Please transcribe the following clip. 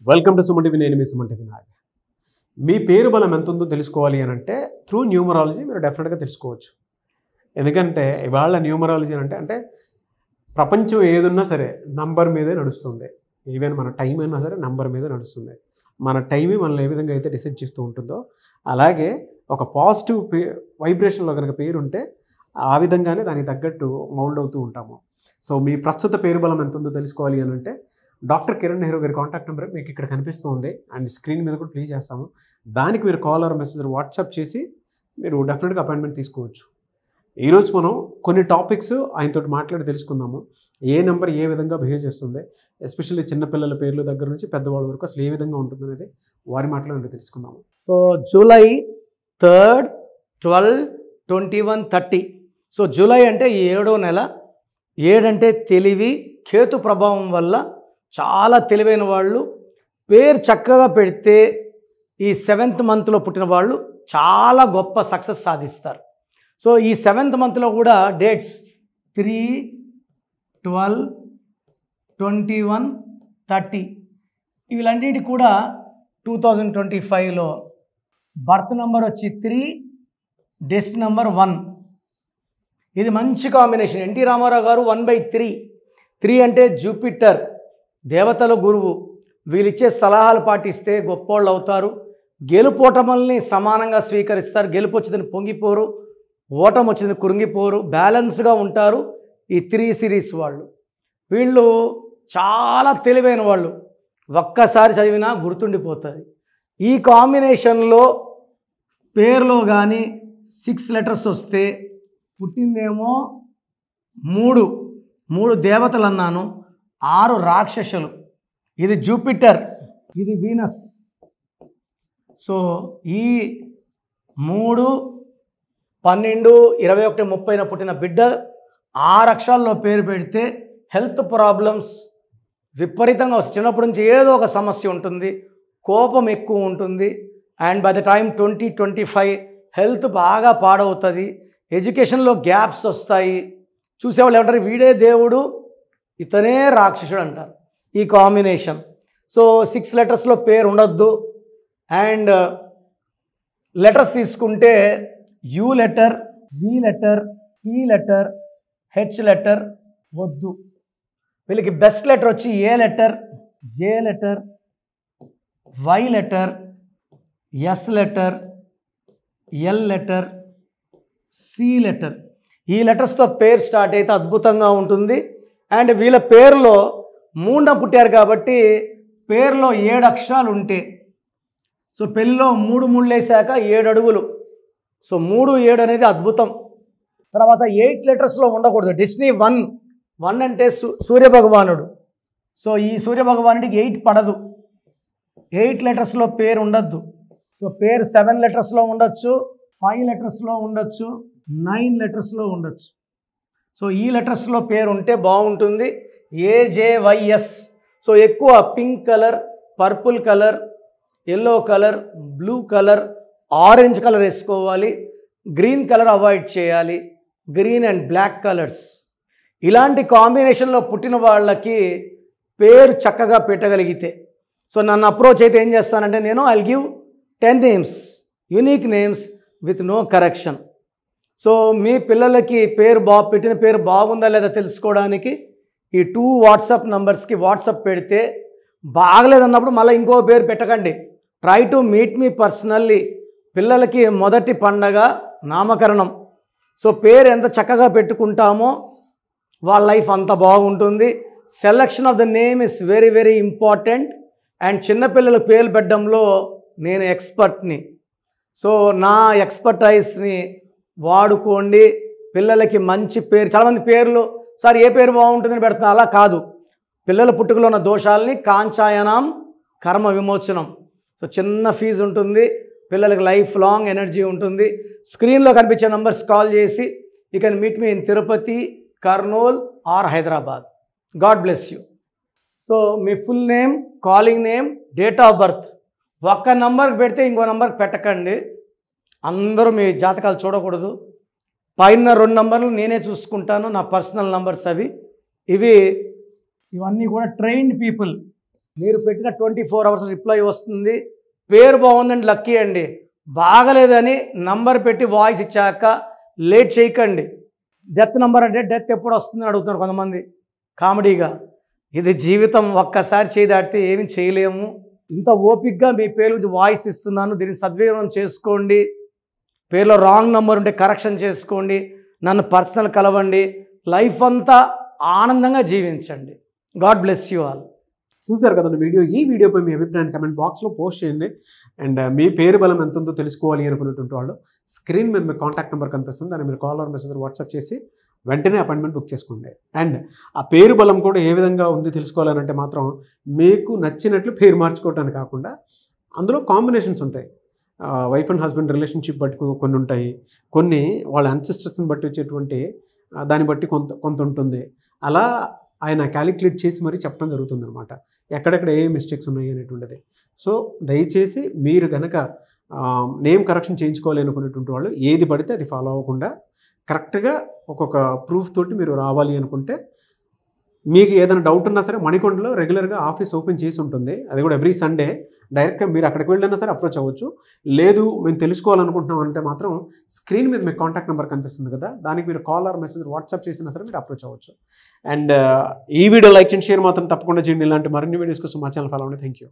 Welcome to Suman TV. నేను మీ Suman TV Nag. మీ పేరు బలం ఎంత ఉందో తెలుసుకోవాలి అని అంటే త్రూ న్యూమరాలజీ మీరు డెఫినెట్గా తెలుసుకోవచ్చు. ఎందుకంటే ఇవాళ న్యూమరాలజీ అంటే ప్రపంచం ఏదున్నా సరే నంబర్ మీదే నడుస్తుంది. ఈవెన్ మన టైం అయినా సరే నంబర్ మీదే నడుస్తుంది. మన టైమే మనల్ని ఏ విధంగా అయితే డిసైడ్ చేస్తూ ఉంటుందో అలాగే ఒక పాజిటివ్ వైబ్రేషన్లో కనుక పేరు ఉంటే ఆ విధంగానే దానికి తగ్గట్టు మౌల్డ్ అవుతూ ఉంటాము. సో మీ ప్రస్తుత పేరు బలం ఎంత ఉందో తెలుసుకోవాలి అని అంటే డాక్టర్ కిరణ్ నెహ్రూ గారి కాంటాక్ట్ నెంబర్ మీకు ఇక్కడ కనిపిస్తూ ఉంది అండ్ స్క్రీన్ మీద కూడా ప్లే చేస్తాము. దానికి మీరు కాల్ ఆర్ మెసేజ్ వాట్సాప్ చేసి మీరు డెఫినెట్గా అపాయింట్మెంట్ తీసుకోవచ్చు. ఈరోజు మనం కొన్ని టాపిక్స్ ఆయనతో మాట్లాడి తెలుసుకుందాము. ఏ నెంబర్ ఏ విధంగా బిహేవ్ చేస్తుంది, ఎస్పెషల్లీ చిన్నపిల్లల పేర్ల దగ్గర నుంచి పెద్దవాళ్ళ వరకు అసలు ఏ విధంగా ఉంటుంది అనేది వారి మాటలో తెలుసుకుందాము. So July 3, 12, 21, 30. సో జూలై అంటే 7వ నెల. 7 అంటే తెలివి, కేతు ప్రభావం వల్ల చాలా తెలివైన వాళ్ళు. పేరు చక్కగా పెడితే ఈ 7th మంత్లో పుట్టిన వాళ్ళు చాలా గొప్ప సక్సెస్ సాధిస్తారు. సో ఈ 7th మంత్లో కూడా డేట్స్ 3, 12, 21, 30 వీళ్ళన్నిటి కూడా 2025లో బర్త్ నెంబర్ వచ్చి 3, డెస్ట్ నెంబర్ 1. ఇది మంచి కాంబినేషన్. ఎన్టీ రామారావు గారు 1/3. 3 అంటే జూపిటర్, దేవతల గురువు. వీళ్ళిచ్చే సలహాలు పాటిస్తే గొప్పోళ్ళు అవుతారు. గెలుపోటముల్ని సమానంగా స్వీకరిస్తారు. గెలుపు వచ్చిందని పొంగిపోరు, ఓటం వచ్చిందని కురింగిపోరు, బ్యాలెన్స్గా ఉంటారు ఈ 3 సిరీస్ వాళ్ళు. వీళ్ళు చాలా తెలివైన వాళ్ళు, ఒక్కసారి చదివినా గుర్తుండిపోతుంది. ఈ కాంబినేషన్లో పేరులో కానీ 6 లెటర్స్ వస్తే పుట్టిందేమో 3 దేవతలు అన్నాను, 6 రాక్షసులు. ఇది జూపిటర్, ఇది వీనస్. సో ఈ 3, 12, 21, 30 పుట్టిన బిడ్డ 6 అక్షరాల్లో పేరు పెడితే హెల్త్ ప్రాబ్లమ్స్ విపరీతంగా వస్తుంది. చిన్నప్పటి నుంచి ఏదో ఒక సమస్య ఉంటుంది, కోపం ఎక్కువ ఉంటుంది. And by the time 2025 health బాగా పాడవుతుంది. ఎడ్యుకేషన్లో గ్యాప్స్ వస్తాయి. చూసేవాళ్ళు ఏమంటారు, వీడే దేవుడు ఇతనే రాక్షసుడు అంటారు. ఈ కాంబినేషన్. సో 6 లెటర్స్లో పేరు ఉండొద్దు. అండ్ లెటర్స్ తీసుకుంటే U letter, V letter, P letter, H letter వద్దు. వీళ్ళకి బెస్ట్ లెటర్ వచ్చి A letter, J letter, Y letter, S letter, L letter, C letter. ఈ లెటర్స్తో పేరు స్టార్ట్ అయితే అద్భుతంగా ఉంటుంది. అండ్ వీళ్ళ పేరులో 3న పుట్టారు కాబట్టి పేరులో 7 అక్షరాలు ఉంటే, సో పెళ్ళిలో 3 ముళ్ళు వేసాక 7 అడుగులు. సో 3, 7 అనేది అద్భుతం. తర్వాత 8 లెటర్స్లో ఉండకూడదు. డెస్టినీ 1 అంటే సూర్యభగవానుడు. సో ఈ సూర్యభగవానుడికి 8 పడదు. 8 లెటర్స్లో పేరు ఉండద్దు. సో పేరు 7 లెటర్స్లో ఉండొచ్చు, 5 లెటర్స్లో ఉండొచ్చు, 9 లెటర్స్లో ఉండొచ్చు. సో ఈ లెటర్స్లో పేరు ఉంటే బాగుంటుంది. ఏజేవైఎస్. సో ఎక్కువ pink colour, purple colour, yellow colour, blue colour, orange colour వేసుకోవాలి. గ్రీన్ కలర్ అవాయిడ్ చేయాలి. Green and black colours. ఇలాంటి కాంబినేషన్లో పుట్టిన వాళ్ళకి పేరు చక్కగా పెట్టగలిగితే, సో నన్ను అప్రోచ్ అయితే ఏం చేస్తానంటే నేను I'll give 10 names, unique names with no correction. So మీ పిల్లలకి పెట్టిన పేరు బాగుందా లేదా తెలుసుకోవడానికి ఈ 2 వాట్సాప్ నంబర్స్కి వాట్సాప్ పెడితే, బాగలేదన్నప్పుడు మళ్ళీ ఇంకో పేరు పెట్టకండి. Try to meet me personally. పిల్లలకి మొదటి పండగ నామకరణం. సో పేరు ఎంత చక్కగా పెట్టుకుంటామో వాళ్ళ లైఫ్ అంత బాగుంటుంది. Selection of the name is very very important. And చిన్నపిల్లల పేర్లు పెట్టడంలో నేను ఎక్స్పర్ట్ని. సో నా ఎక్స్పర్టైజ్ని వాడుకోండి. పిల్లలకి మంచి పేరు. చాలామంది పేర్లు సార్ ఏ పేరు బాగుంటుందని పెడుతున్నా, అలా కాదు. పిల్లల పుట్టుకలో ఉన్న దోషాలని కాంచాయనం కర్మ విమోచనం. సో చిన్న ఫీజు ఉంటుంది, పిల్లలకి లైఫ్ లాంగ్ ఎనర్జీ ఉంటుంది. స్క్రీన్లో కనిపించే నంబర్స్ కాల్ చేసి you can meet me in Tirupati, Kurnool or Hyderabad. God bless you. So మీ full name, calling name, date of birth ఒక్క నంబర్కి పెడితే ఇంకో నంబర్కి పెట్టకండి. అందరూ మీ జాతకాలు చూడకూడదు. పైన 2 నంబర్లు నేనే చూసుకుంటాను, నా పర్సనల్ నంబర్స్ అవి. ఇవన్నీ కూడా ట్రైన్డ్ పీపుల్. మీరు పెట్టిన 24 hours రిప్లై వస్తుంది. పేరు బాగుందండి, లక్కీ అండి. బాగలేదని నంబర్ పెట్టి వాయిస్ ఇచ్చాక లేట్ చేయకండి. డెత్ నంబర్ అంటే డెత్ ఎప్పుడు వస్తుందని అడుగుతున్నారు కొంతమంది కామెడీగా. ఇది జీవితం, ఒక్కసారి చేయి దాటితే ఏమి చేయలేము. ఇంత ఓపిక్గా మీ పేరు గురించి వాయిస్ ఇస్తున్నాను, దీన్ని సద్వినియోగం చేసుకోండి. పేరులో రాంగ్ నంబర్ ఉంటే కరెక్షన్ చేసుకోండి, నన్ను పర్సనల్ కలవండి, లైఫ్ అంతా ఆనందంగా జీవించండి. God bless you all. చూశారు కదండి వీడియో. ఈ వీడియోపై మీ అభిప్రాయాన్ని కమెంట్ బాక్స్లో పోస్ట్ చేయండి. అండ్ మీ పేరు బలం ఎంత ఉందో తెలుసుకోవాలి అనుకునేటువంటి వాళ్ళు స్క్రీన్ మీద మీ కాంటాక్ట్ నెంబర్ కనిపిస్తుంది, దాన్ని మీరు కాల్ ఆర్ మెసేజ్ వాట్సాప్ చేసి వెంటనే అపాయింట్మెంట్ బుక్ చేసుకోండి. అండ్ ఆ పేరు బలం కూడా ఏ విధంగా ఉంది తెలుసుకోవాలంటే మాత్రం మీకు నచ్చినట్లు పేరు మార్చుకోవటానికి కాకుండా అందులో కాంబినేషన్స్ ఉంటాయి. వైఫ్ అండ్ హస్బెండ్ రిలేషన్షిప్ బట్టి కొన్ని ఉంటాయి, కొన్ని వాళ్ళ అన్సిస్టర్స్ని బట్టి వచ్చేటువంటి దాన్ని బట్టి కొంత ఉంటుంది. అలా ఆయన క్యాలిక్యులేట్ చేసి మరీ చెప్పడం జరుగుతుంది అనమాట, ఎక్కడెక్కడ ఏ మిస్టేక్స్ ఉన్నాయి అనేటువంటిది. సో దయచేసి మీరు కనుక నేమ్ కరెక్షన్ చేయించుకోవాలి అనుకునేటువంటి వాళ్ళు ఏది పడితే అది ఫాలో అవ్వకుండా కరెక్ట్గా ఒక్కొక్క ప్రూఫ్ తోటి మీరు రావాలి అనుకుంటే, మీకు ఏదైనా డౌట్ ఉన్నా సరే మణికొండలో రెగ్యులర్గా ఆఫీస్ ఓపెన్ చేసి ఉంటుంది, అది కూడా ఎవ్రీ సండే. డైరెక్ట్గా మీరు అక్కడికి వెళ్ళినా సరే అప్రోచ్ అవ్వచ్చు. లేదు మేము తెలుసుకోవాలనుకుంటున్నాం అంటే మాత్రం స్క్రీన్ మీద మీకు కాంటాక్ట్ నెంబర్ కనిపిస్తుంది కదా, దానికి మీరు కాల్ ఆర్ మెసేజ్ వాట్సాప్ చేసినా సరే మీరు అప్రోచ్ అవ్వచ్చు. అండ్ ఈ వీడియో లైక్ అండ్ షేర్ మాత్రం తప్పకుండా చేయండి. ఇలాంటి మరిన్ని వీడియోస్ కోసం మా ఛానల్ ఫాలో అవ్వండి. Thank you.